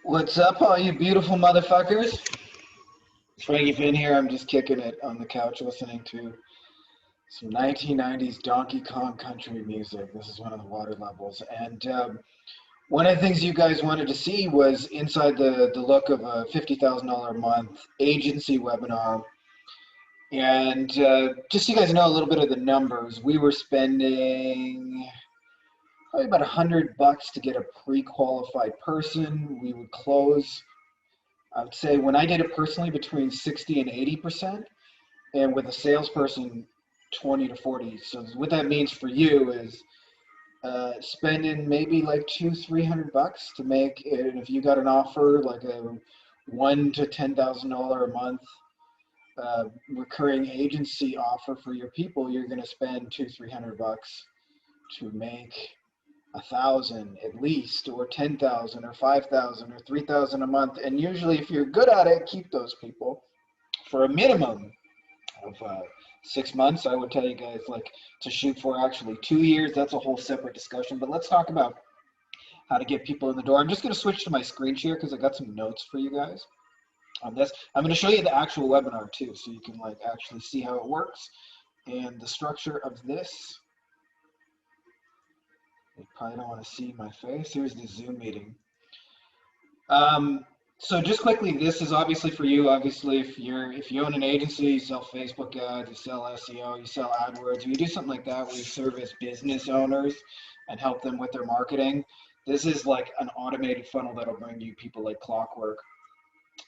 What's up, all you beautiful motherfuckers? It's Frankie Finn here. I'm just kicking it on the couch listening to some 1990s Donkey Kong country music. This is one of the water levels. And one of the things you guys wanted to see was inside the look of a $50,000 a month agency webinar. And just so you guys know a little bit of the numbers, we were spending probably about $100 to get a pre-qualified person. We would close, I would say when I did it personally, between 60 and 80%, and with a salesperson, 20 to 40. So what that means for you is spending maybe like $200-300 to make it. And if you got an offer like a $1,000 to $10,000 a month recurring agency offer for your people, you're going to spend $200-300 to make 1,000 at least, or 10,000 or 5,000 or 3,000 a month. And usually if you're good at it, keep those people for a minimum of 6 months. I would tell you guys like to shoot for actually 2 years. That's a whole separate discussion, but let's talk about how to get people in the door. I'm just going to switch to my screen share because I got some notes for you guys on this. I'm going to show you the actual webinar too, so you can like actually see how it works and the structure of this. You probably don't want to see my face. Here's the Zoom meeting. So just quickly, this is obviously for you. Obviously, if you own an agency, you sell Facebook ads, you sell SEO, you sell AdWords, or you do something like that where you service business owners and help them with their marketing, this is like an automated funnel that'll bring you people like clockwork.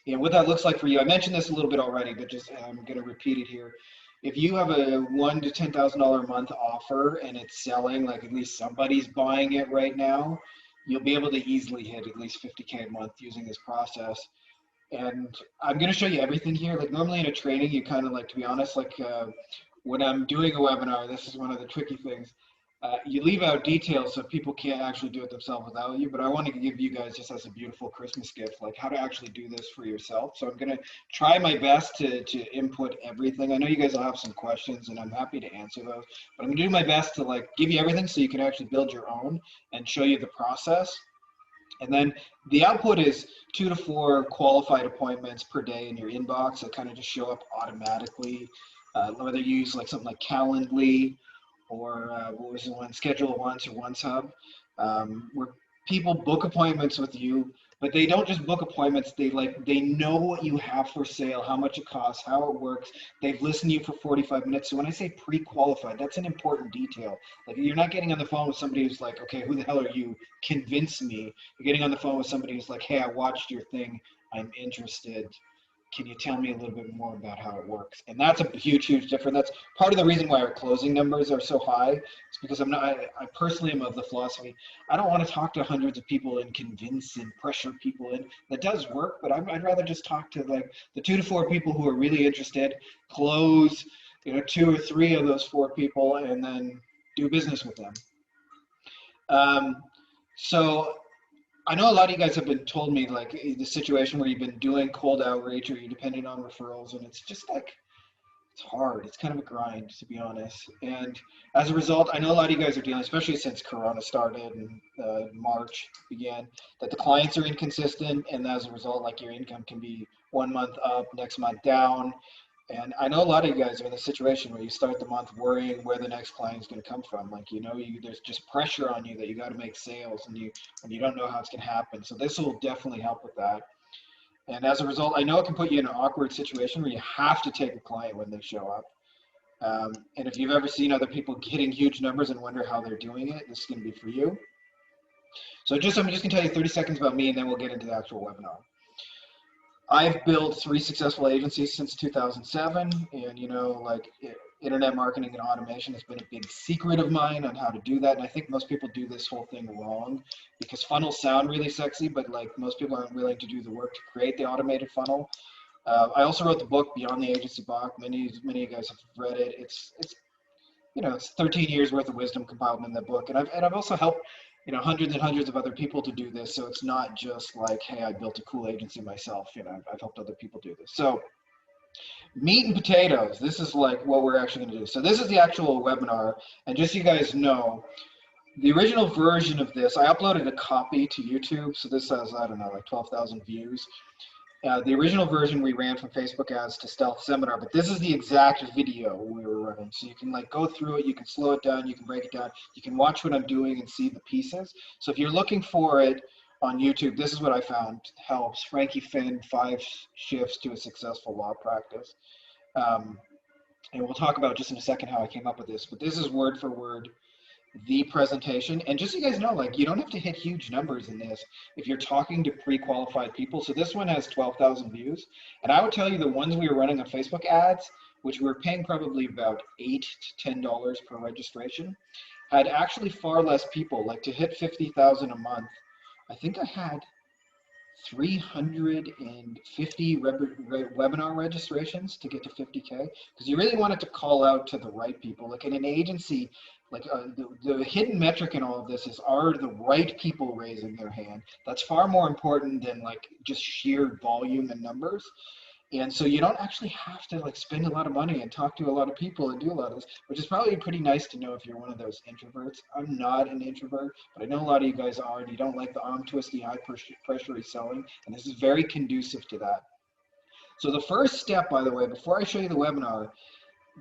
And what that looks like for you, I mentioned this a little bit already, but just I'm going to repeat it here. If you have a $1,000 to $10,000 a month offer and it's selling, like at least somebody's buying it right now, you'll be able to easily hit at least 50K a month using this process. And I'm going to show you everything here. Like normally in a training, you kind of like, to be honest, like when I'm doing a webinar, this is one of the tricky things. You leave out details so people can't actually do it themselves without you, but I want to give you guys just as a beautiful Christmas gift, like how to actually do this for yourself. So I'm going to try my best to input everything. I know you guys will have some questions and I'm happy to answer those, but I'm going to do my best to like give you everything so you can actually build your own and show you the process. And then the output is 2 to 4 qualified appointments per day in your inbox that kind of just show up automatically, whether you use like something like Calendly, or what was the one, Schedule Once or OneSub, where people book appointments with you, but they don't just book appointments. They know what you have for sale, how much it costs, how it works. They've listened to you for 45 minutes. So when I say pre-qualified, that's an important detail. Like you're not getting on the phone with somebody who's like, okay, who the hell are you? Convince me. You're getting on the phone with somebody who's like, hey, I watched your thing. I'm interested. Can you tell me a little bit more about how it works? And that's a huge, huge difference. That's part of the reason why our closing numbers are so high. It's because I personally am of the philosophy, I don't want to talk to hundreds of people and convince and pressure people in. That does work, but I'd rather just talk to like the 2 to 4 people who are really interested, close, 2 or 3 of those 4 people, and then do business with them. So I know a lot of you guys have been told me like the situation where you've been doing cold outreach or you're depending on referrals, and it's just like, it's hard. It's kind of a grind, to be honest. And as a result, I know a lot of you guys are dealing, especially since Corona started and March began, that the clients are inconsistent, and as a result, like your income can be 1 month up, next month down. And I know a lot of you guys are in the situation where you start the month worrying where the next client is going to come from. Like, there's just pressure on you that you got to make sales, and you don't know how it's going to happen. So this will definitely help with that. And as a result, I know it can put you in an awkward situation where you have to take a client when they show up. And if you've ever seen other people getting huge numbers and wonder how they're doing it, this is going to be for you. So I'm just going to tell you 30 seconds about me, and then we'll get into the actual webinar. I've built 3 successful agencies since 2007, and like internet marketing and automation has been a big secret of mine on how to do that. And I think most people do this whole thing wrong because funnels sound really sexy, but like most people aren't willing to do the work to create the automated funnel. I also wrote the book Beyond the Agency Box. Many of you guys have read it. It's 13 years worth of wisdom compiled in that book, and I've also helped hundreds and hundreds of other people to do this. So it's not just like, hey, I built a cool agency myself. I've helped other people do this. So meat and potatoes, this is like what we're actually going to do. So this is the actual webinar, and just so you guys know, The original version of this, I uploaded a copy to YouTube, so this has, I don't know, like 12,000 views. The original version we ran from Facebook ads to Stealth Seminar, but this is the exact video we were running. So you can like go through it, you can slow it down, you can break it down, you can watch what I'm doing and see the pieces. So if you're looking for it on YouTube, this is what I found helps. Frankie Finn, 5 shifts to a successful law practice. And we'll talk about just in a second how I came up with this, but this is word for word the presentation. And just so you guys know, like, you don't have to hit huge numbers in this if you're talking to pre-qualified people. So this one has 12,000 views, and I would tell you the ones we were running on Facebook ads, which we were paying probably about $8 to $10 per registration, had actually far less people. Like, to hit 50,000 a month, I think I had 350 webinar registrations to get to 50K, because you really wanted to call out to the right people. Like in an agency, like the hidden metric in all of this is, are the right people raising their hand? That's far more important than like just sheer volume and numbers. And so you don't actually have to like spend a lot of money and talk to a lot of people and do a lot of this, which is probably pretty nice to know if you're one of those introverts. I'm not an introvert, but I know a lot of you guys are, and you don't like the arm twisty, high pressure selling, and this is very conducive to that. So the first step, by the way, before I show you the webinar,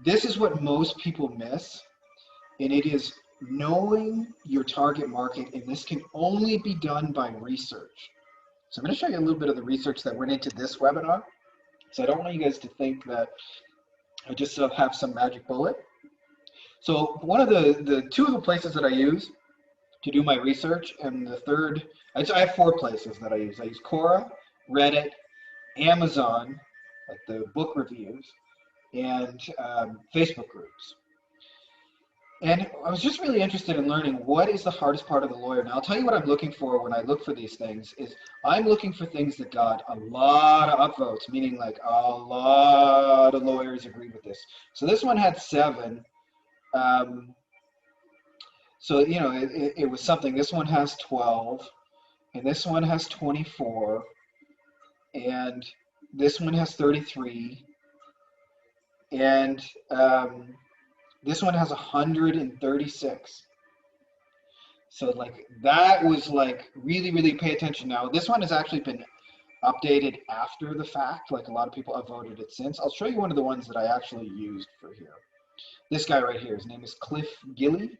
this is what most people miss, and it is knowing your target market, and this can only be done by research. So I'm going to show you a little bit of the research that went into this webinar. So I don't want you guys to think that I just have some magic bullet. So one of the two of the places that I use to do my research, and the third, I have 4 places that I use. I use Quora, Reddit, Amazon, like the book reviews, and Facebook groups. And I was just really interested in learning what is the hardest part of the lawyer. Now, I'll tell you what I'm looking for when I look for these things is I'm looking for things that got a lot of upvotes, meaning like a lot of lawyers agree with this. So this one had 7. So, you know, it was something. This one has 12, and this one has 24, and this one has 33, and this one has 136. So like that was like really, really pay attention. Now this one has actually been updated after the fact. Like a lot of people have voted it since. I'll show you one of the ones that I actually used for here. This guy right here, his name is Cliff Gilly.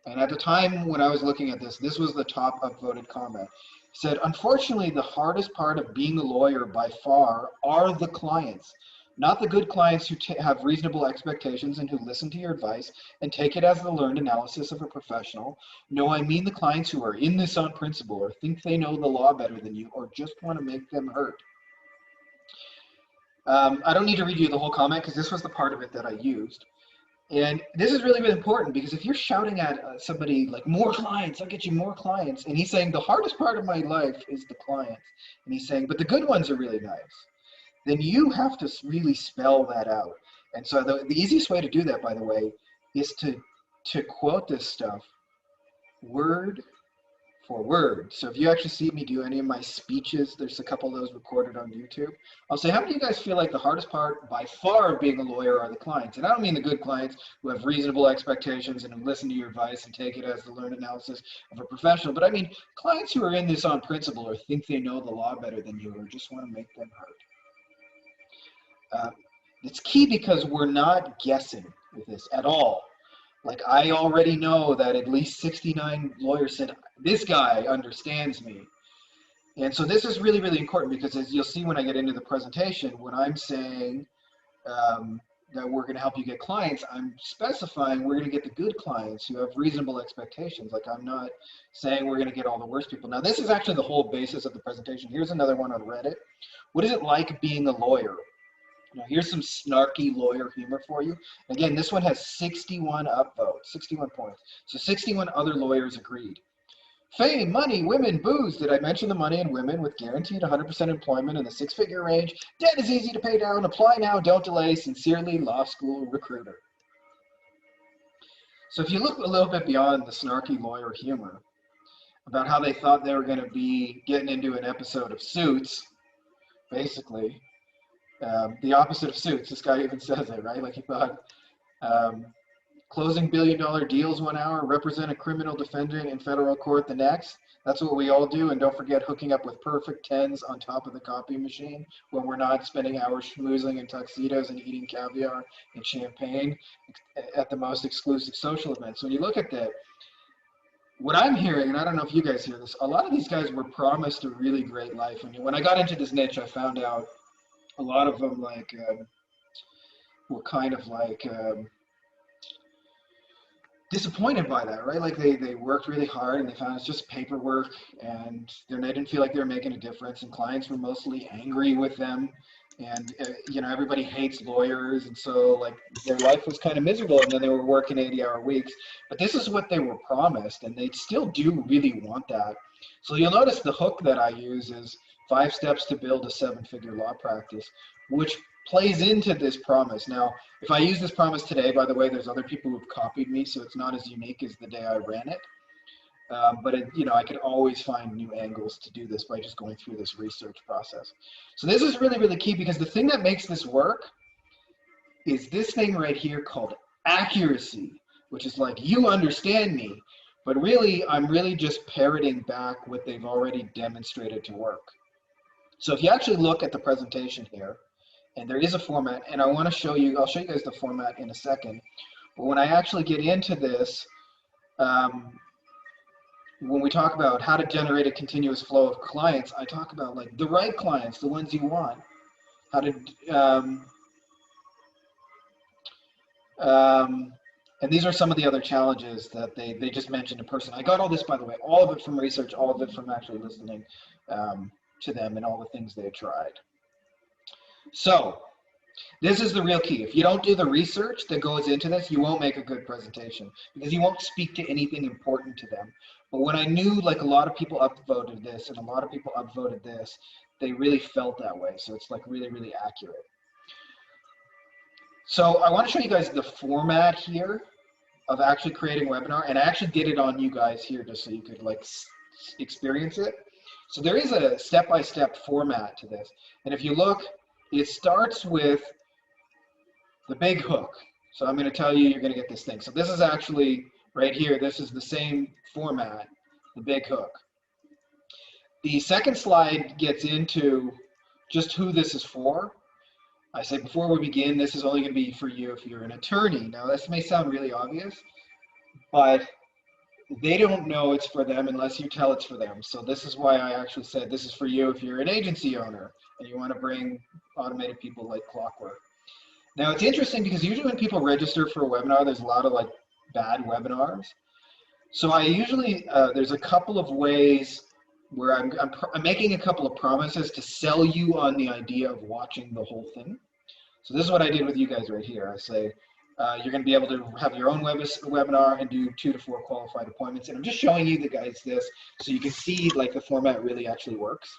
And at the time when I was looking at this, this was the top upvoted comment. He said, unfortunately, the hardest part of being a lawyer by far are the clients. Not the good clients who have reasonable expectations and who listen to your advice and take it as the learned analysis of a professional. No, I mean the clients who are in this on principle or think they know the law better than you or just want to make them hurt. I don't need to read you the whole comment because this was the part of it that I used. And this is really, really important because if you're shouting at somebody like, more clients, I'll get you more clients. And he's saying the hardest part of my life is the clients. And he's saying, but the good ones are really nice. Then you have to really spell that out. And so the easiest way to do that, by the way, is to quote this stuff word for word. So if you actually see me do any of my speeches, there's a couple of those recorded on YouTube. I'll say, how many of you guys feel like the hardest part by far of being a lawyer are the clients? And I don't mean the good clients who have reasonable expectations and who listen to your advice and take it as the learned analysis of a professional, but I mean clients who are in this on principle or think they know the law better than you or just want to make them hurt. It's key because we're not guessing with this at all. Like I already know that at least 69 lawyers said, this guy understands me. And so this is really, really important because as you'll see when I get into the presentation, when I'm saying that we're going to help you get clients, I'm specifying we're going to get the good clients who have reasonable expectations. Like I'm not saying we're going to get all the worst people. Now this is actually the whole basis of the presentation. Here's another one on Reddit. What is it like being a lawyer? Now here's some snarky lawyer humor for you. Again, this one has 61 upvotes, 61 points. So 61 other lawyers agreed. Fame, money, women, booze. Did I mention the money and women with guaranteed 100% employment in the 6-figure range? Debt is easy to pay down. Apply now, don't delay. Sincerely, law school recruiter. So if you look a little bit beyond the snarky lawyer humor about how they thought they were going to be getting into an episode of Suits, basically, the opposite of Suits. This guy even says it, right? Like he thought Closing billion-dollar deals 1 hour, represent a criminal defendant in federal court the next. That's what we all do. And don't forget hooking up with perfect tens on top of the copy machine when we're not spending hours schmoozing in tuxedos and eating caviar and champagne at the most exclusive social events. When you look at that, what I'm hearing, and I don't know if you guys hear this, a lot of these guys were promised a really great life. When I got into this niche, I found out a lot of them were kind of disappointed by that, right? Like they worked really hard and they found it's just paperwork, and they didn't feel like they were making a difference, and clients were mostly angry with them, and everybody hates lawyers, and so like their life was kind of miserable, and then they were working 80-hour weeks. But this is what they were promised, and they still do really want that. So you'll notice the hook that I use is 5 steps to build a 7-figure law practice, which plays into this promise. Now, if I use this promise today, by the way, there's other people who've copied me, so it's not as unique as the day I ran it. But I could always find new angles to do this by just going through this research process. So this is really, really key, because the thing that makes this work is this thing right here called accuracy, which is like, you understand me, but really, I'm really just parroting back what they've already demonstrated to work. So if you actually look at the presentation here, and there is a format, and I want to show you, I'll show you guys the format in a second. But when I actually get into this, when we talk about how to generate a continuous flow of clients, I talk about like the right clients, the ones you want, how to, and these are some of the other challenges that they just mentioned in person. I got all this, by the way, all of it from research, all of it from actually listening to them and all the things they tried. So this is the real key. If you don't do the research that goes into this, you won't make a good presentation, because you won't speak to anything important to them. But when I knew like a lot of people upvoted this and a lot of people upvoted this, they really felt that way. So it's like really, really accurate. So I want to show you guys the format here of actually creating a webinar, and I actually did it on you guys here just so you could like experience it. So there is a step-by-step format to this. And if you look, it starts with the big hook. So I'm going to tell you, you're going to get this thing. So this is actually right here. This is the same format, the big hook. The second slide gets into just who this is for. I say before we begin, this is only going to be for you if you're an attorney. Now, this may sound really obvious, but they don't know it's for them unless you tell it's for them. So this is why I actually said this is for you if you're an agency owner and you want to bring automated people like clockwork. Now, it's interesting because usually when people register for a webinar, there's a lot of like bad webinars. So I usually, there's a couple of ways where I'm making a couple of promises to sell you on the idea of watching the whole thing. So this is what I did with you guys right here. I say, you're going to be able to have your own webinar and do 2 to 4 qualified appointments. And I'm just showing you the guys this so you can see like the format really actually works.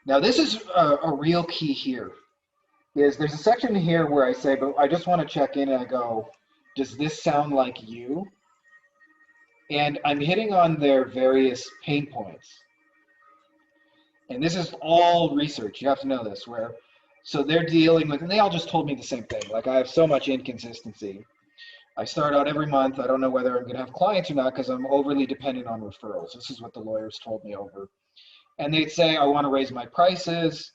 Now this is a real key here. There's a section here where I say, but I just want to check in and I go, does this sound like you? And I'm hitting on their various pain points. And this is all research. You have to know this. So they're dealing with, and they all just told me the same thing. Like, I have so much inconsistency. I start out every month. I don't know whether I'm going to have clients or not because I'm overly dependent on referrals. This is what the lawyers told me over. And they'd say, I want to raise my prices.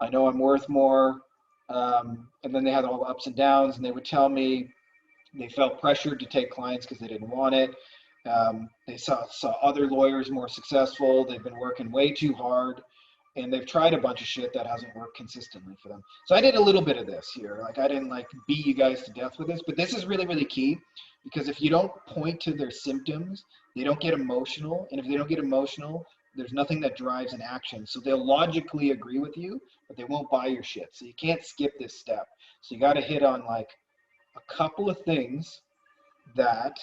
I know I'm worth more. And then they had all the ups and downs, and they would tell me they felt pressured to take clients because they didn't want it. They saw other lawyers more successful. They've been working way too hard, and they've tried a bunch of shit that hasn't worked consistently for them. So I did a little bit of this here. Like, I didn't like beat you guys to death with this, but this is really, really key, because if you don't point to their symptoms, they don't get emotional. And if they don't get emotional, there's nothing that drives an action. So they'll logically agree with you, but they won't buy your shit. So you can't skip this step. So you got to hit on like a couple of things that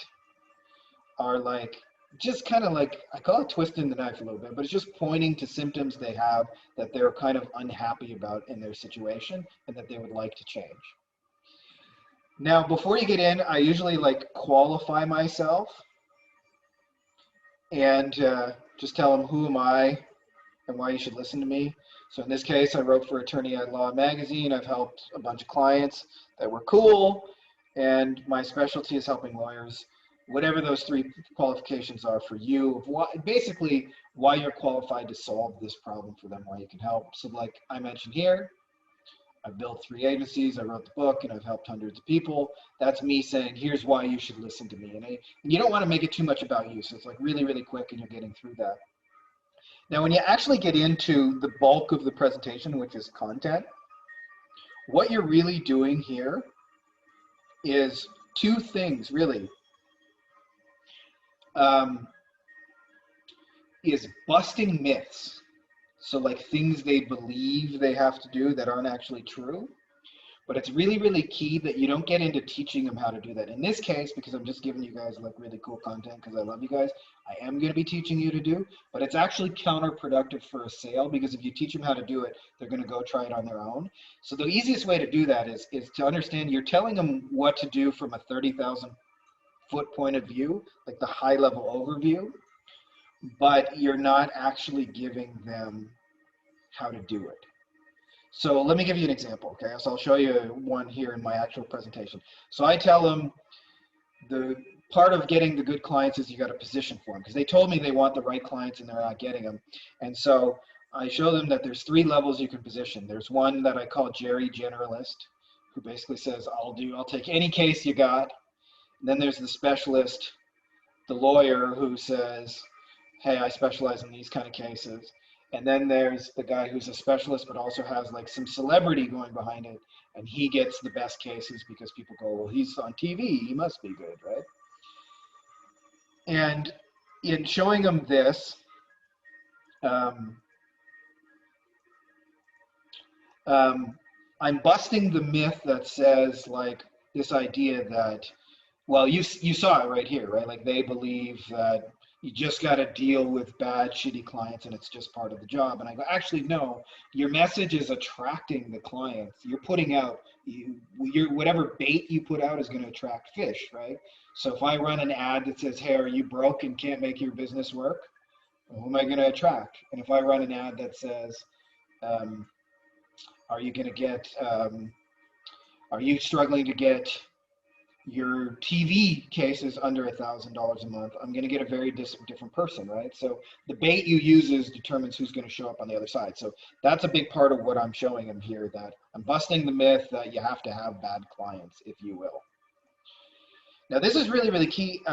are like, just kind of like, I call it twisting the knife a little bit, but it's just pointing to symptoms they have that they're kind of unhappy about in their situation and that they would like to change. Now, before you get in, I usually like qualify myself and just tell them who am I and why you should listen to me. So in this case, I wrote for Attorney at Law magazine. I've helped a bunch of clients that were cool. and my specialty is helping lawyers, whatever those three qualifications are for you, basically why you're qualified to solve this problem for them, why you can help. So like I mentioned here, I've built 3 agencies, I wrote the book, and I've helped hundreds of people. That's me saying, here's why you should listen to me. And you don't want to make it too much about you. So it's like really, really quick and you're getting through that. Now, when you actually get into the bulk of the presentation, which is content, what you're really doing here is 2 things, really. Is busting myths. So like things they believe they have to do that aren't actually true. But it's really, really key that you don't get into teaching them how to do that. In this case, because I'm just giving you guys like really cool content because I love you guys, I am going to be teaching you to do, but it's actually counterproductive for a sale because if you teach them how to do it, they're going to go try it on their own. So the easiest way to do that is to understand you're telling them what to do from a 30,000 foot point of view, like the high level overview, but you're not actually giving them how to do it. So let me give you an example, okay? So I'll show you one here in my actual presentation. So I tell them the part of getting the good clients is you got to position for them because they told me they want the right clients and they're not getting them. And so I show them that there's 3 levels you can position. There's one that I call Jerry Generalist, who basically says, I'll take any case you got. And then there's the specialist, the lawyer who says, hey, I specialize in these kind of cases. And then there's the guy who's a specialist, but also has like some celebrity going behind it. And he gets the best cases because people go, well, he's on TV, he must be good, right? And in showing them this, I'm busting the myth that says like this idea that, well, you saw it right here, right? Like they believe that you just got to deal with bad, shitty clients and it's just part of the job. And I go, actually, no, your message is attracting the clients. You're putting out, whatever bait you put out is going to attract fish, right? So if I run an ad that says, hey, are you broke and can't make your business work? Well, who am I going to attract? And if I run an ad that says, are you going to get, are you struggling to get your TV cases under $1,000 a month, I'm going to get a very different person, right? So the bait you use determines who's going to show up on the other side. So that's a big part of what I'm showing them here, that I'm busting the myth that you have to have bad clients, if you will. Now, this is really, really key,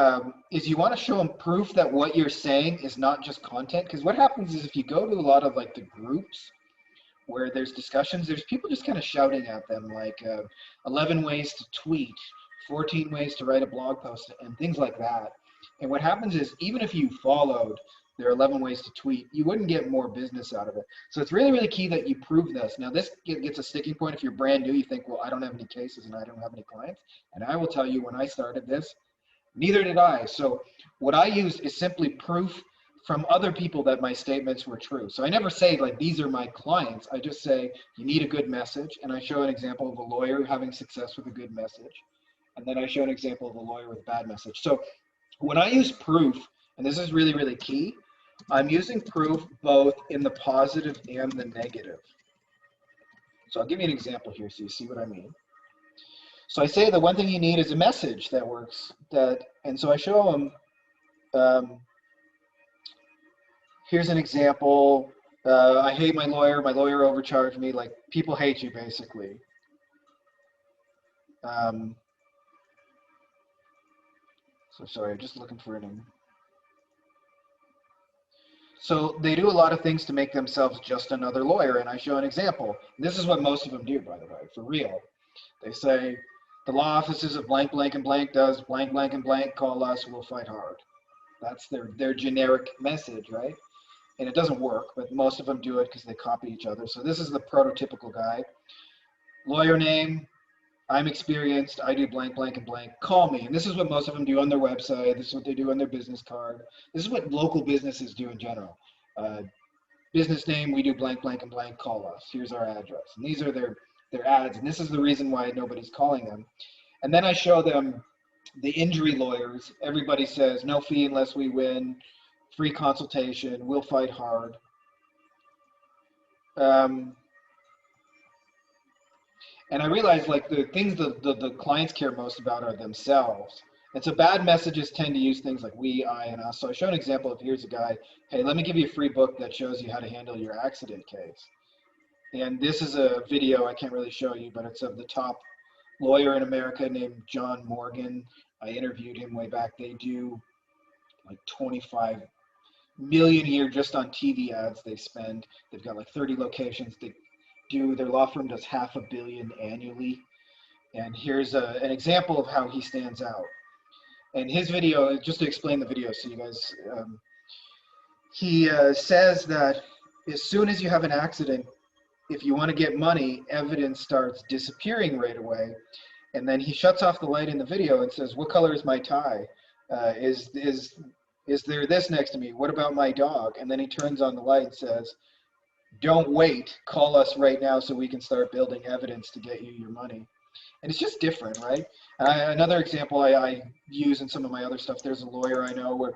is you want to show them proof that what you're saying is not just content. Because what happens is if you go to a lot of like the groups where there's discussions, there's people just kind of shouting at them like 11 ways to tweet, 14 ways to write a blog post, and things like that. And what happens is, even if you followed their 11 ways to tweet, you wouldn't get more business out of it. So it's really, really key that you prove this. Now, this gets a sticking point if you're brand new. You think, well, I don't have any cases and I don't have any clients. And I will tell you, when I started this, neither did I. So what I use is simply proof from other people that my statements were true. So I never say like, these are my clients. I just say, you need a good message. And I show an example of a lawyer having success with a good message. And then I show an example of a lawyer with a bad message. So when I use proof, and this is really, really key, I'm using proof both in the positive and the negative. So I'll give you an example here so you see what I mean. So I say the one thing you need is a message that works. And so I show them, here's an example. I hate my lawyer overcharged me. Like, people hate you, basically. So sorry, I'm just looking for a name. So they do a lot of things to make themselves just another lawyer, and I show an example. This is what most of them do, by the way, for real. They say, the law offices of blank, blank, and blank does blank, blank, and blank, call us, we'll fight hard. That's their generic message, right? And it doesn't work, but most of them do it because they copy each other. So this is the prototypical guy. Lawyer name, I'm experienced, I do blank, blank, and blank, call me. And this is what most of them do on their website. This is what they do on their business card. This is what local businesses do in general. Business name, we do blank, blank, and blank, call us. Here's our address. And these are their ads. And this is the reason why nobody's calling them. And then I show them the injury lawyers. Everybody says, no fee unless we win, free consultation, we'll fight hard. And I realized like the things the clients care most about are themselves. And so bad messages tend to use things like we, I, and us. So I show an example of here's a guy, hey, let me give you a free book that shows you how to handle your accident case. And this is a video I can't really show you, but it's of the top lawyer in America named John Morgan. I interviewed him way back. They do like 25 million a year just on TV ads they spend. They've got like 30 locations. Their law firm does $500 million annually. And here's an example of how he stands out. And his video, just to explain the video so you guys, he says that as soon as you have an accident, if you want to get money, evidence starts disappearing right away. And then he shuts off the light in the video and says, what color is my tie? Is there this next to me? What about my dog? And then he turns on the light and says, don't wait, call us right now so we can start building evidence to get you your money. And it's just different, right? Another example I use in some of my other stuff, there's a lawyer I know where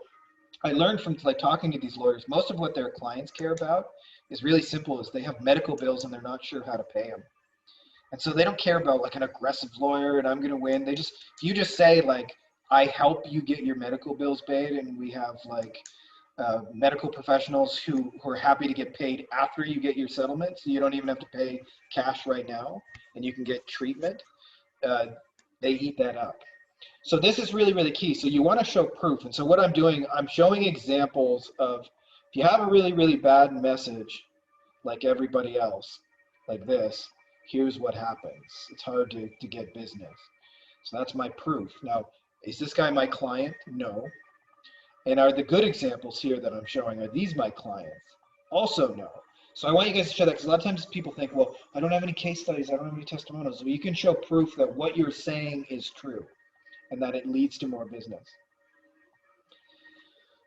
I learned from like talking to these lawyers, most of what their clients care about is really simple, is they have medical bills and they're not sure how to pay them. And so they don't care about like an aggressive lawyer and I'm going to win. If you just say like, I help you get your medical bills paid, and we have like medical professionals who are happy to get paid after you get your settlement, so you don't even have to pay cash right now and you can get treatment, they eat that up. So this is really, really key. So you want to show proof. And so what I'm doing, I'm showing examples of, if you have a really, really bad message, like everybody else, like this, here's what happens. It's hard to get business. So that's my proof. Now, is this guy my client? No. And are the good examples here that I'm showing, are these my clients? Also no. So I want you guys to show that, because a lot of times people think, well, I don't have any case studies, I don't have any testimonials. Well, you can show proof that what you're saying is true and that it leads to more business.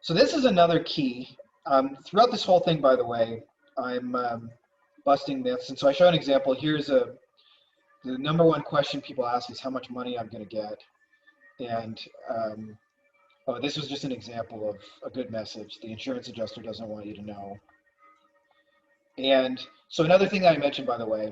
So this is another key. Throughout this whole thing, by the way, I'm busting myths. And so I show an example. Here's the number one question people ask is how much money I'm going to get. And oh, this was just an example of a good message. The insurance adjuster doesn't want you to know. And so another thing that I mentioned, by the way,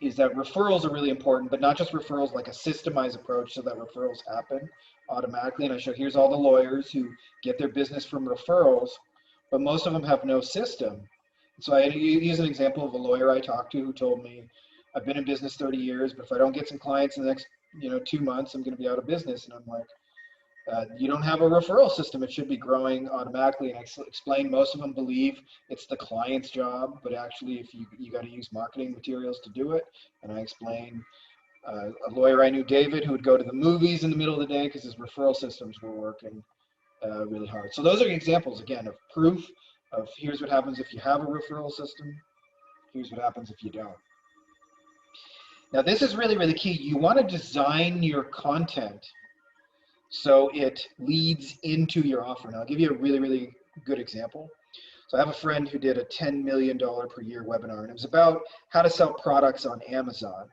is that referrals are really important, but not just referrals, like a systemized approach so that referrals happen automatically. And I show here's all the lawyers who get their business from referrals, but most of them have no system. So I use an example of a lawyer I talked to who told me, I've been in business 30 years, but if I don't get some clients in the next 2 months, I'm going to be out of business. And I'm like, you don't have a referral system. It should be growing automatically. And I explain most of them believe it's the client's job, but actually if you got to use marketing materials to do it. And I explain a lawyer I knew, David, who would go to the movies in the middle of the day because his referral systems were working really hard. So those are examples, again, of proof of here's what happens if you have a referral system. Here's what happens if you don't. Now this is really, really key. You want to design your content so it leads into your offer. Now I'll give you a really, really good example. So I have a friend who did a $10 million per year webinar, and it was about how to sell products on Amazon.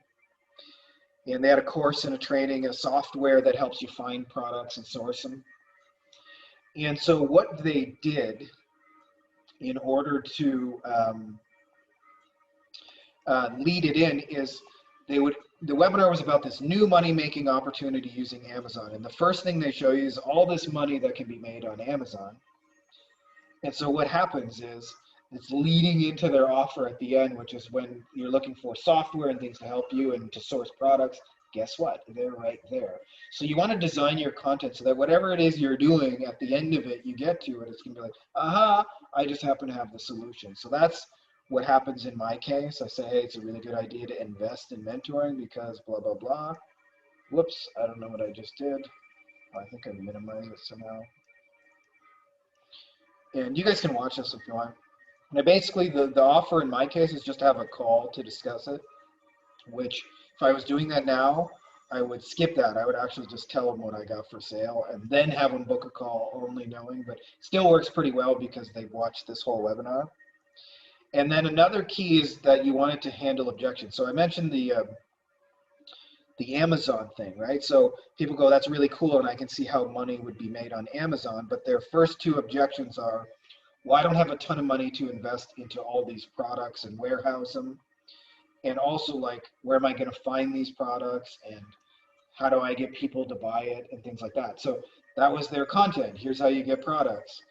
And they had a course and a training, a software that helps you find products and source them. And so what they did in order to lead it in is the webinar was about this new money-making opportunity using Amazon. And the first thing they show you is all this money that can be made on Amazon. And so what happens is it's leading into their offer at the end, which is when you're looking for software and things to help you and to source products. Guess what? They're right there. So you want to design your content so that whatever it is you're doing, at the end of it, you get to it, it's going to be like, aha, I just happen to have the solution. So that's what happens in my case. I say, hey, it's a really good idea to invest in mentoring because blah, blah, blah. Whoops, I don't know what I just did. I think I minimized it somehow. And you guys can watch this if you want. Now, basically, the offer in my case is just to have a call to discuss it, which if I was doing that now, I would skip that. I would actually just tell them what I got for sale and then have them book a call only knowing, but still works pretty well because they've watched this whole webinar. And then another key is that you want it to handle objections. So I mentioned the Amazon thing, right? So people go, that's really cool, and I can see how money would be made on Amazon, but their first two objections are, well, I don't have a ton of money to invest into all these products and warehouse them. and also like, where am I going to find these products, and how do I get people to buy it, and things like that. So that was their content. Here's how you get products.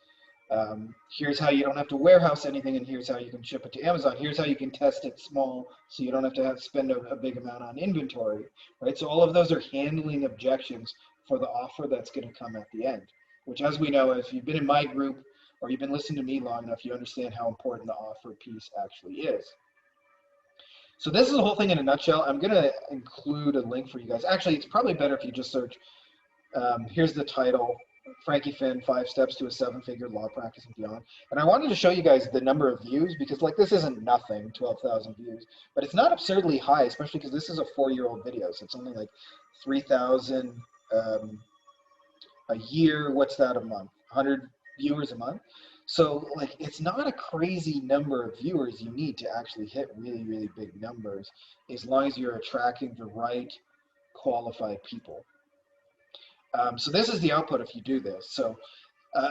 Here's how you don't have to warehouse anything, and here's how you can ship it to Amazon. Here's how you can test it small, so you don't have to spend a big amount on inventory, right? So all of those are handling objections for the offer that's going to come at the end, which, as we know, if you've been in my group or you've been listening to me long enough, you understand how important the offer piece actually is. So this is the whole thing in a nutshell. I'm going to include a link for you guys. Actually, it's probably better if you just search, here's the title, Frankie Finn, 5 Steps to a 7-Figure Law Practice and Beyond. And I wanted to show you guys the number of views, because like, this isn't nothing, 12,000 views, but it's not absurdly high, especially because this is a 4-year-old video. So it's only like 3,000 a year. What's that a month? 100 viewers a month. So like, it's not a crazy number of viewers you need to actually hit really, really big numbers, as long as you're attracting the right qualified people. So this is the output if you do this. So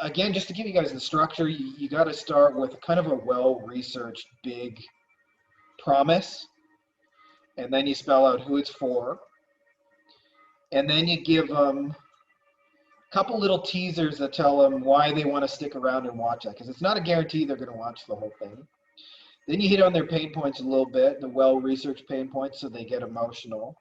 again, just to give you guys the structure, you got to start with kind of a well-researched big promise, and then you spell out who it's for, and then you give them a couple little teasers that tell them why they want to stick around and watch that, because it's not a guarantee they're going to watch the whole thing. Then you hit on their pain points a little bit, the well-researched pain points, so they get emotional.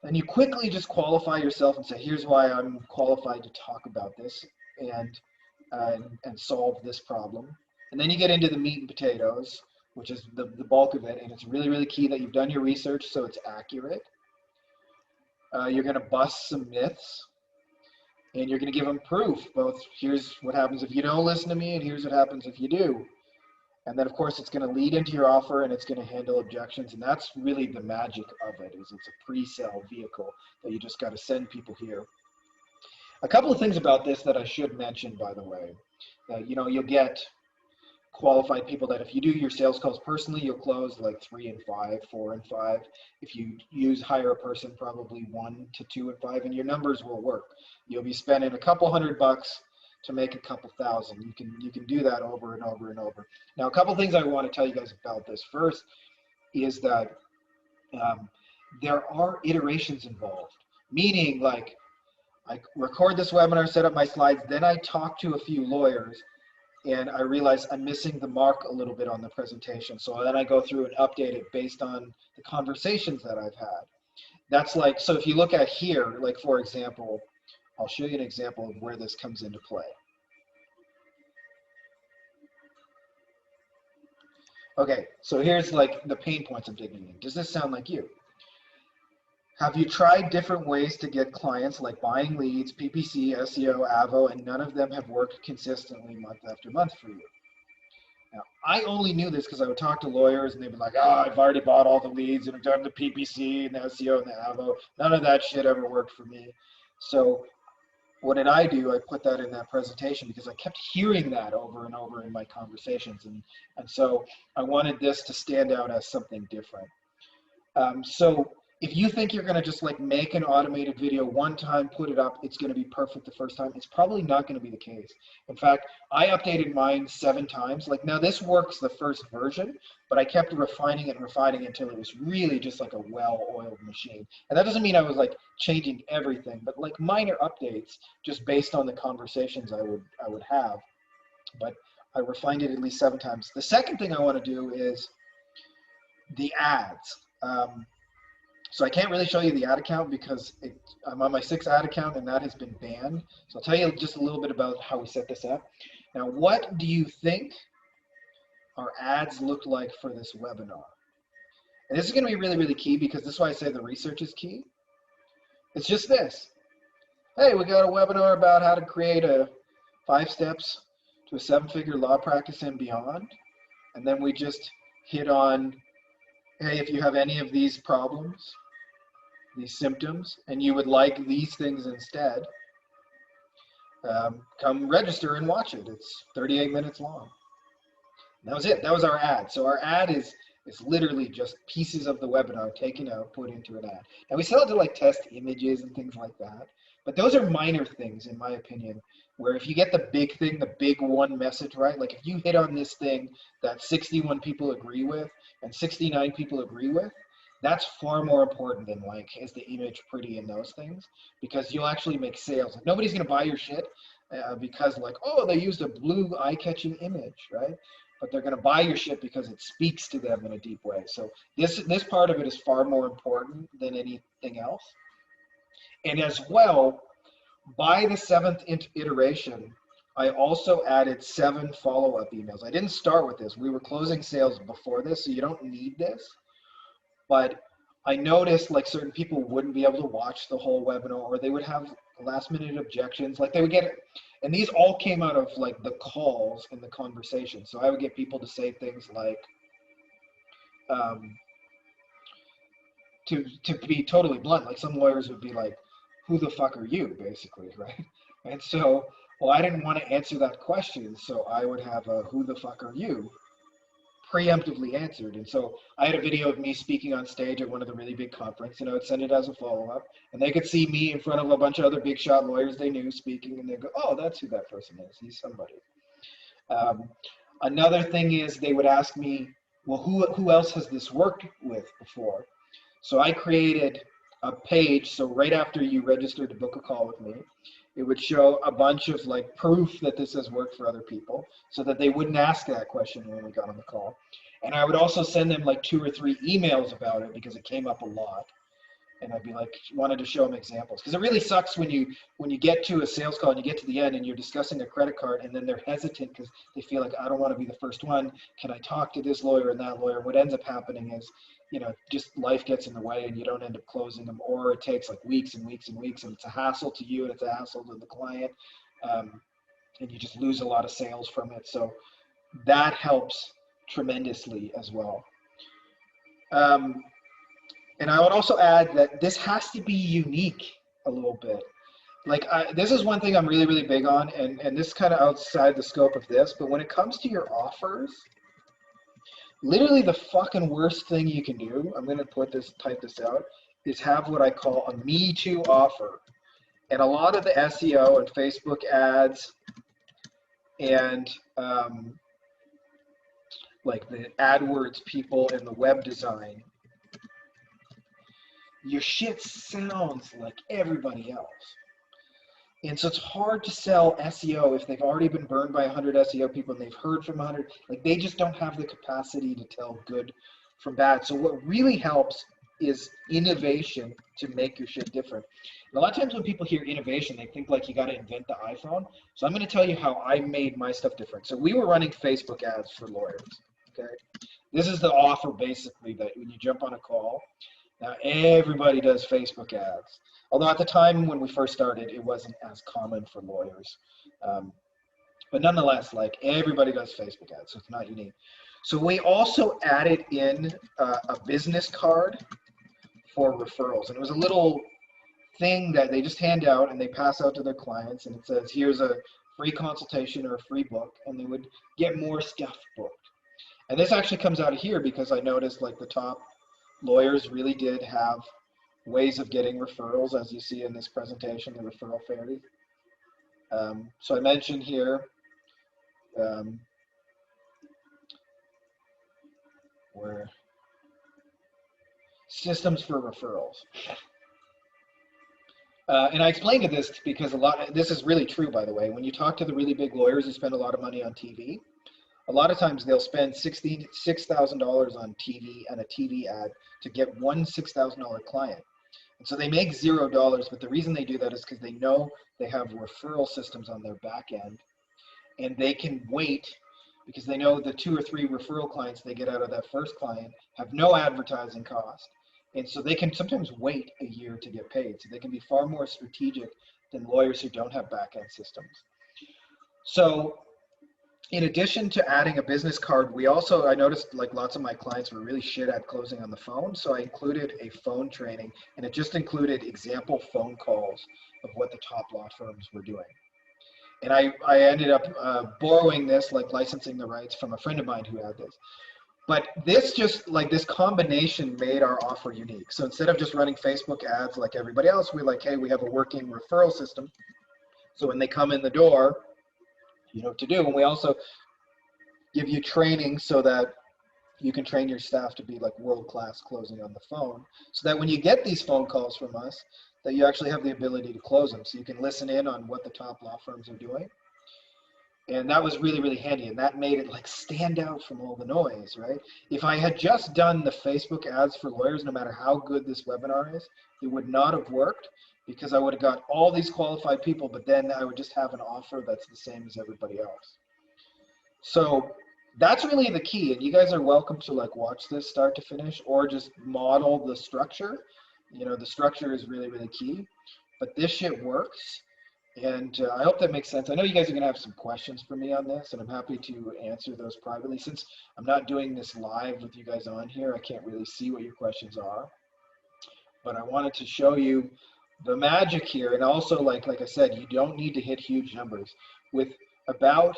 And you quickly just qualify yourself and say, here's why I'm qualified to talk about this and solve this problem. And then you get into the meat and potatoes, which is the bulk of it. And it's really, really key that you've done your research so it's accurate. You're going to bust some myths, and you're going to give them proof. Both, here's what happens if you don't listen to me, and here's what happens if you do. And then, of course, it's going to lead into your offer, and it's going to handle objections. And that's really the magic of it, is it's a pre-sale vehicle that you just got to send people here. A couple of things about this that I should mention, by the way. You know, you'll get qualified people that if you do your sales calls personally, you'll close like 3 and 5, 4 and 5. If you hire a person, probably 1 to 2 and 5, and your numbers will work. You'll be spending a couple $100 to make a couple thousand. You can do that over and over and over. Now, a couple things I want to tell you guys about this. First is that there are iterations involved, meaning like, I record this webinar, set up my slides, then I talk to a few lawyers, and I realize I'm missing the mark a little bit on the presentation. So then I go through and update it based on the conversations that I've had. That's like, so if you look at here, like for example, I'll show you an example of where this comes into play. Okay, so here's like the pain points I'm digging in. Does this sound like you? Have you tried different ways to get clients, like buying leads, PPC, SEO, AVO, and none of them have worked consistently month after month for you? Now, I only knew this because I would talk to lawyers and they'd be like, oh, I've already bought all the leads and I've done the PPC and the SEO and the AVO. None of that shit ever worked for me. So what did I do? I put that in that presentation because I kept hearing that over and over in my conversations. And so I wanted this to stand out as something different. So if you think you're going to just like make an automated video one time, put it up, it's going to be perfect the first time, it's probably not going to be the case. In fact, I updated mine 7 times. Like, now this works the first version, but I kept refining it until it was really just like a well-oiled machine. And that doesn't mean I was like changing everything, but like minor updates just based on the conversations I would have. But I refined it at least 7 times. The second thing I want to do is the ads. So I can't really show you the ad account because I'm on my 6th ad account and that has been banned. So I'll tell you just a little bit about how we set this up. Now, what do you think our ads look like for this webinar? And this is going to be really, really key because this is why I say the research is key. It's just this. Hey, we got a webinar about how to create 5 steps to a 7-figure law practice and beyond. And then we just hit on, hey, if you have any of these problems, these symptoms, and you would like these things instead, come register and watch it. It's 38 minutes long. And that was it. That was our ad. So our ad is literally just pieces of the webinar taken out, put into an ad. And we still had to like test images and things like that. But those are minor things, in my opinion, where if you get the big thing, the big one message right, like if you hit on this thing that 61 people agree with and 69 people agree with, that's far more important than like, is the image pretty and those things, because you'll actually make sales. Like, nobody's going to buy your shit because like, oh, they used a blue eye-catching image, right? But they're going to buy your shit because it speaks to them in a deep way. So this part of it is far more important than anything else. And as well, by the 7th iteration, I also added 7 follow-up emails. I didn't start with this. We were closing sales before this, so you don't need this. But I noticed like certain people wouldn't be able to watch the whole webinar, or they would have last-minute objections. Like they would get, and these all came out of like the calls and the conversation. So I would get people to say things like, to be totally blunt, like some lawyers would be like, who the fuck are you, basically, right? And so, well, I didn't want to answer that question, so I would have a who the fuck are you preemptively answered. And so I had a video of me speaking on stage at one of the really big conferences, and I would send it as a follow-up, and they could see me in front of a bunch of other big shot lawyers they knew speaking, and they'd go, oh, that's who that person is. He's somebody. Another thing is they would ask me, well, who else has this worked with before? So I created a page, so right after you registered to book a call with me, it would show a bunch of like proof that this has worked for other people so that they wouldn't ask that question when we got on the call. And I would also send them like 2 or 3 emails about it because it came up a lot. And I'd be like, wanted to show them examples. Because it really sucks when you get to a sales call and you get to the end and you're discussing a credit card and then they're hesitant because they feel like, I don't want to be the first one. Can I talk to this lawyer and that lawyer? What ends up happening is, you know, just life gets in the way and you don't end up closing them, or it takes like weeks and weeks and weeks, and it's a hassle to you and it's a hassle to the client, and you just lose a lot of sales from it. So that helps tremendously as well. And I would also add that this has to be unique a little bit. Like this is one thing I'm really, really big on, and this is kind of outside the scope of this, but when it comes to your offers, literally the fucking worst thing you can do, I'm going to type this out, is have what I call a Me Too offer. And a lot of the SEO and Facebook ads and like the AdWords people and the web design, your shit sounds like everybody else. And so it's hard to sell SEO if they've already been burned by 100 SEO people and they've heard from 100. Like they just don't have the capacity to tell good from bad. So what really helps is innovation to make your shit different. And a lot of times when people hear innovation, they think like you got to invent the iPhone. So I'm going to tell you how I made my stuff different. So we were running Facebook ads for lawyers. Okay, this is the offer basically, that when you jump on a call, now everybody does Facebook ads. Although at the time when we first started, it wasn't as common for lawyers. But nonetheless, like everybody does Facebook ads, so it's not unique. So we also added in a business card for referrals. And it was a little thing that they just hand out and they pass out to their clients. And it says, here's a free consultation or a free book. And they would get more stuff booked. And this actually comes out of here because I noticed like the top lawyers really did have ways of getting referrals, as you see in this presentation, the referral fairy. So I mentioned here, where systems for referrals. And I explained this because this is really true, by the way. When you talk to the really big lawyers who spend a lot of money on TV, a lot of times they'll spend $6,000 on TV and a TV ad to get one $6,000 client. And so they make $0, but the reason they do that is because they know they have referral systems on their back end, and they can wait because they know the 2 or 3 referral clients they get out of that first client have no advertising cost. And so they can sometimes wait a year to get paid. So they can be far more strategic than lawyers who don't have back end systems. So in addition to adding a business card, I noticed like lots of my clients were really shit at closing on the phone. So I included a phone training, and it just included example phone calls of what the top law firms were doing. And I ended up borrowing this, like licensing the rights from a friend of mine who had this. But this just like this combination made our offer unique. So instead of just running Facebook ads like everybody else, we're like, hey, we have a working referral system. So when they come in the door, you know what to do. And we also give you training so that you can train your staff to be like world-class closing on the phone, so that when you get these phone calls from us, that you actually have the ability to close them. So you can listen in on what the top law firms are doing. And that was really, really handy. And that made it like stand out from all the noise, right? If I had just done the Facebook ads for lawyers, no matter how good this webinar is, it would not have worked, because I would have got all these qualified people, but then I would just have an offer that's the same as everybody else. So that's really the key. And you guys are welcome to like watch this start to finish, or just model the structure. You know, the structure is really, really key, but this shit works. And I hope that makes sense. I know you guys are going to have some questions for me on this, and I'm happy to answer those privately. Since I'm not doing this live with you guys on here, I can't really see what your questions are. But I wanted to show you the magic here. And also, like I said, you don't need to hit huge numbers. With about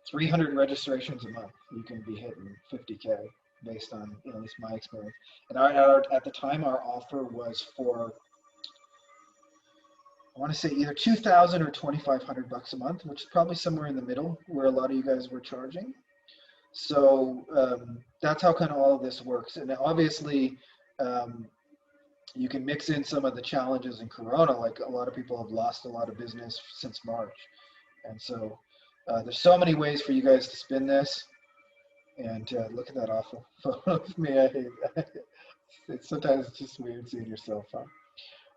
300 registrations a month, you can be hitting 50K based on, at least my experience. And at the time, our offer was for, I want to say either 2,000 or 2,500 bucks a month, which is probably somewhere in the middle where a lot of you guys were charging. So that's how kind of all of this works. And obviously, you can mix in some of the challenges in Corona, like a lot of people have lost a lot of business since March. And so there's so many ways for you guys to spin this. And look at that awful photo of me. I hate that. Sometimes it's just weird seeing yourself, huh?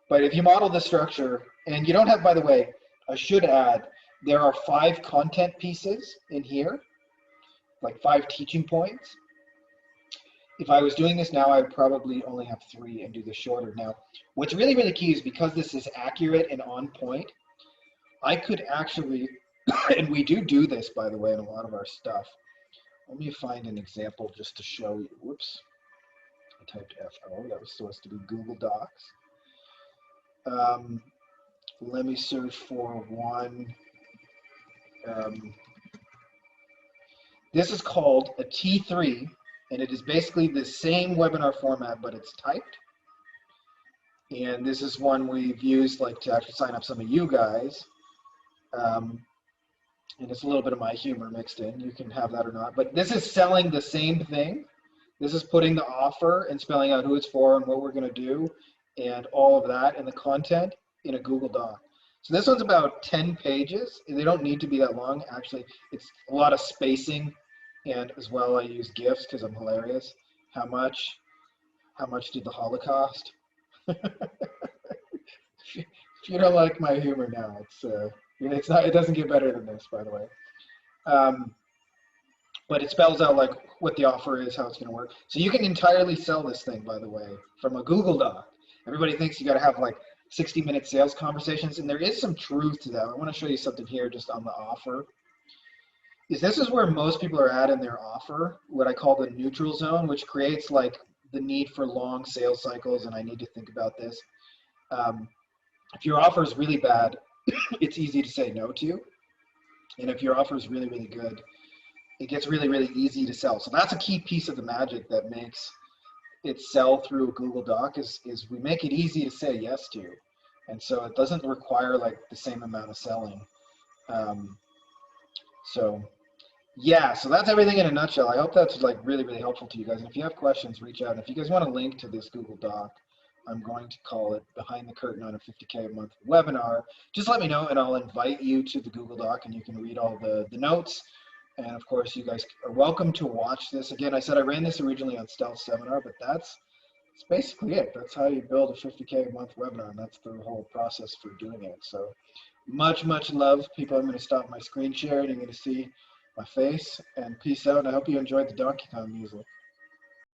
But if you model the structure, and you don't have, by the way, I should add, there are 5 content pieces in here, like 5 teaching points. If I was doing this now, I would probably only have 3 and do this shorter. Now, what's really, really key is because this is accurate and on point, I could actually, and we do this, by the way, in a lot of our stuff. Let me find an example just to show you. Whoops, I typed FO, that was supposed to be Google Docs. Let me search for one. This is called a T3, and it is basically the same webinar format, but it's typed. And this is one we've used like to actually sign up some of you guys. And it's a little bit of my humor mixed in. You can have that or not. But this is selling the same thing. This is putting the offer and spelling out who it's for and what we're going to do and all of that and the content in a Google Doc. So this one's about 10 pages. They don't need to be that long. Actually, it's a lot of spacing, and as well I use GIFs because I'm hilarious. How much did the Holocaust? If you don't like my humor now, it's not. It doesn't get better than this, by the way. But it spells out like what the offer is, how it's going to work. So you can entirely sell this thing, by the way, from a Google Doc. Everybody thinks you got to have like 60-minute sales conversations, and there is some truth to that. I want to show you something here just on the offer. This is where most people are at in their offer, what I call the neutral zone, which creates like the need for long sales cycles, and I need to think about this. If your offer is really bad, it's easy to say no to. And if your offer is really, really good, it gets really, really easy to sell. So that's a key piece of the magic that makes it sell through a Google Doc is we make it easy to say yes to. And so it doesn't require like the same amount of selling. So yeah, so that's everything in a nutshell. I hope that's like really, really helpful to you guys. And if you have questions, reach out. And if you guys want a link to this Google Doc, I'm going to call it Behind the Curtain on a 50K a Month webinar. Just let me know and I'll invite you to the Google Doc and you can read all the notes. And of course, you guys are welcome to watch this. Again, I said I ran this originally on Stealth Seminar, but that's basically it. That's how you build a 50K a month webinar, and that's the whole process for doing it. So much, much love, people. I'm going to stop my screen share and you're going to see my face. And peace out, and I hope you enjoyed the Donkey Kong music.